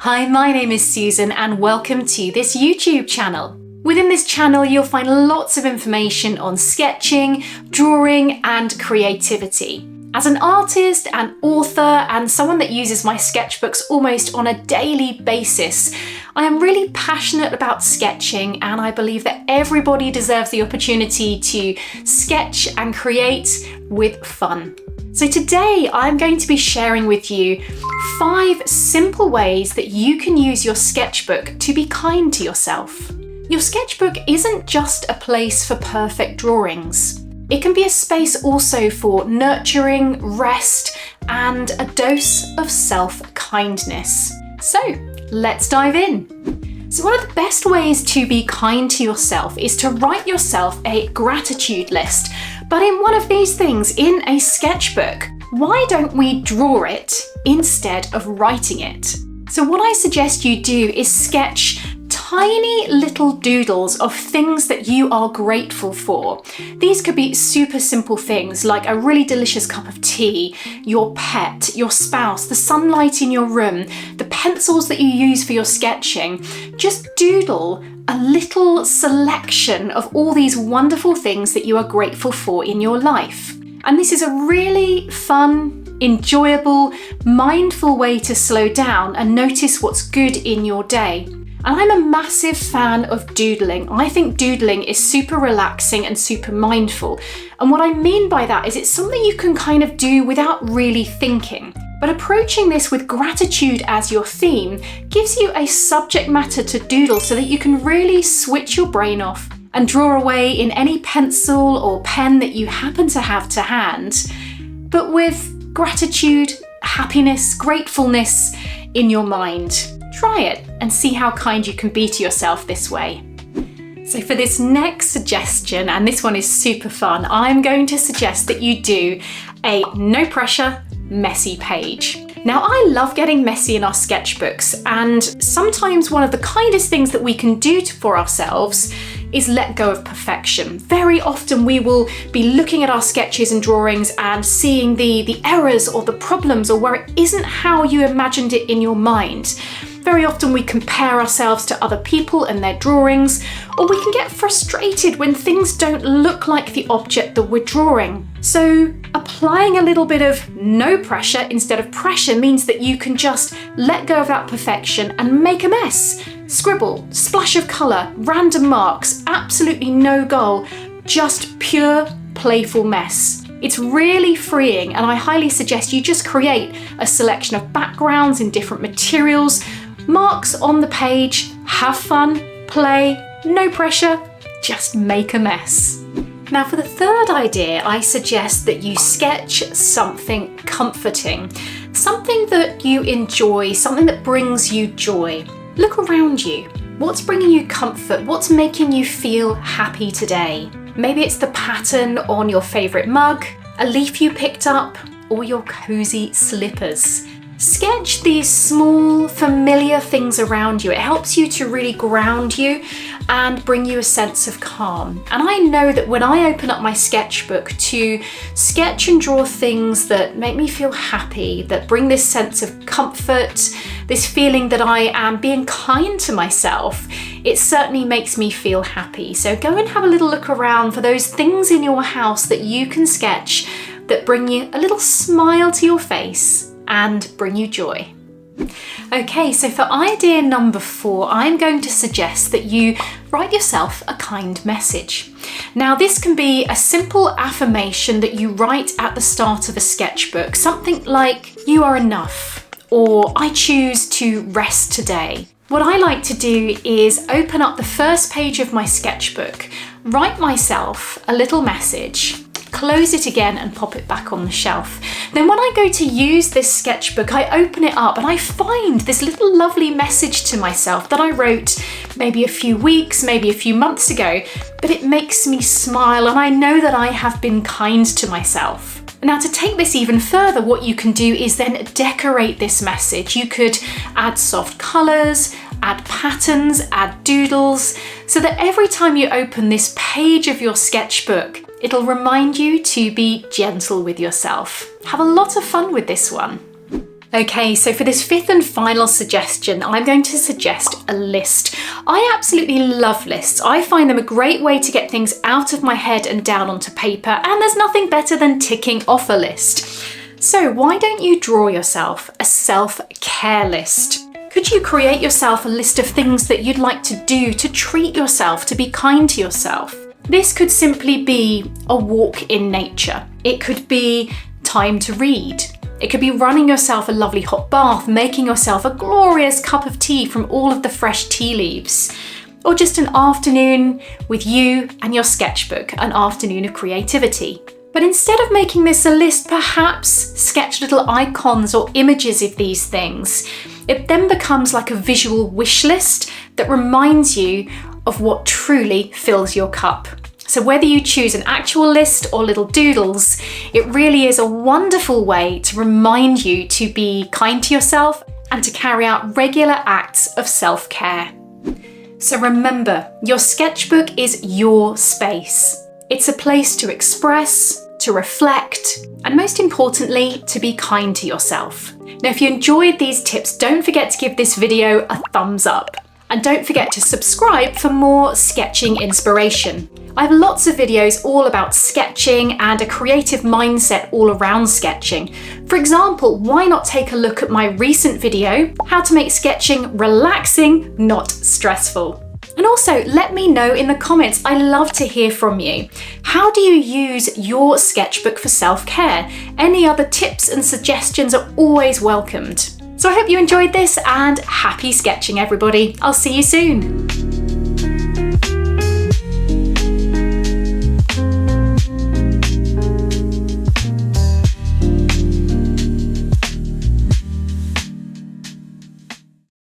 Hi, my name is Susan and welcome to this YouTube channel. Within this channel, you'll find lots of information on sketching, drawing, and creativity. As an artist, an author, and someone that uses my sketchbooks almost on a daily basis, I am really passionate about sketching, and I believe that everybody deserves the opportunity to sketch and create with fun. So today I'm going to be sharing with you 5 simple ways that you can use your sketchbook to be kind to yourself. Your sketchbook isn't just a place for perfect drawings. It can be a space also for nurturing, rest, and a dose of self-kindness. So let's dive in. So one of the best ways to be kind to yourself is to write yourself a gratitude list, but in one of these things, in a sketchbook. Why don't we draw it instead of writing it? So what I suggest you do is sketch tiny little doodles of things that you are grateful for. These could be super simple things like a really delicious cup of tea, your pet, your spouse, the sunlight in your room, the pencils that you use for your sketching. Just doodle a little selection of all these wonderful things that you are grateful for in your life. And this is a really fun, enjoyable, mindful way to slow down and notice what's good in your day. And I'm a massive fan of doodling. I think doodling is super relaxing and super mindful. And what I mean by that is it's something you can kind of do without really thinking. But approaching this with gratitude as your theme gives you a subject matter to doodle so that you can really switch your brain off and draw away in any pencil or pen that you happen to have to hand, but with gratitude, happiness, gratefulness in your mind. Try it and see how kind you can be to yourself this way. So for this next suggestion, and this one is super fun, I'm going to suggest that you do a no pressure, messy page. Now, I love getting messy in our sketchbooks, and sometimes one of the kindest things that we can do for ourselves is let go of perfection. Very often we will be looking at our sketches and drawings and seeing the errors or the problems or where it isn't how you imagined it in your mind. Very often we compare ourselves to other people and their drawings, or we can get frustrated when things don't look like the object that we're drawing. So applying a little bit of no pressure instead of pressure means that you can just let go of that perfection and make a mess. Scribble, splash of colour, random marks, absolutely no goal, just pure playful mess. It's really freeing, and I highly suggest you just create a selection of backgrounds in different materials, marks on the page, have fun, play, no pressure, just make a mess. Now for the third idea, I suggest that you sketch something comforting, something that you enjoy, something that brings you joy. Look around you. What's bringing you comfort? What's making you feel happy today? Maybe it's the pattern on your favourite mug, a leaf you picked up, or your cozy slippers. Sketch these small, familiar things around you. It helps you to really ground you and bring you a sense of calm. And I know that when I open up my sketchbook to sketch and draw things that make me feel happy, that bring this sense of comfort, this feeling that I am being kind to myself, it certainly makes me feel happy. So go and have a little look around for those things in your house that you can sketch that bring you a little smile to your face and bring you joy. Okay, so for idea number 4, I'm going to suggest that you write yourself a kind message. Now, this can be a simple affirmation that you write at the start of a sketchbook, something like, "You are enough," or "I choose to rest today." What I like to do is open up the first page of my sketchbook, write myself a little message, close it again and pop it back on the shelf. Then when I go to use this sketchbook, I open it up and I find this little lovely message to myself that I wrote maybe a few weeks, maybe a few months ago, but it makes me smile and I know that I have been kind to myself. Now, to take this even further, what you can do is then decorate this message. You could add soft colours, add patterns, add doodles, so that every time you open this page of your sketchbook, it'll remind you to be gentle with yourself. Have a lot of fun with this one. Okay, so for this fifth and final suggestion, I'm going to suggest a list. I absolutely love lists. I find them a great way to get things out of my head and down onto paper, and there's nothing better than ticking off a list. So why don't you draw yourself a self-care list? Could you create yourself a list of things that you'd like to do to treat yourself, to be kind to yourself? This could simply be a walk in nature. It could be time to read. It could be running yourself a lovely hot bath, making yourself a glorious cup of tea from all of the fresh tea leaves, or just an afternoon with you and your sketchbook, an afternoon of creativity. But instead of making this a list, perhaps sketch little icons or images of these things. It then becomes like a visual wish list that reminds you of what truly fills your cup. So whether you choose an actual list or little doodles, it really is a wonderful way to remind you to be kind to yourself and to carry out regular acts of self-care. So remember, your sketchbook is your space. It's a place to express, to reflect, and most importantly, to be kind to yourself. Now, if you enjoyed these tips, don't forget to give this video a thumbs up. And don't forget to subscribe for more sketching inspiration. I have lots of videos all about sketching and a creative mindset all around sketching. For example, why not take a look at my recent video, how to make sketching relaxing, not stressful. And also let me know in the comments, I love to hear from you. How do you use your sketchbook for self-care? Any other tips and suggestions are always welcomed. So I hope you enjoyed this, and happy sketching, everybody. I'll see you soon.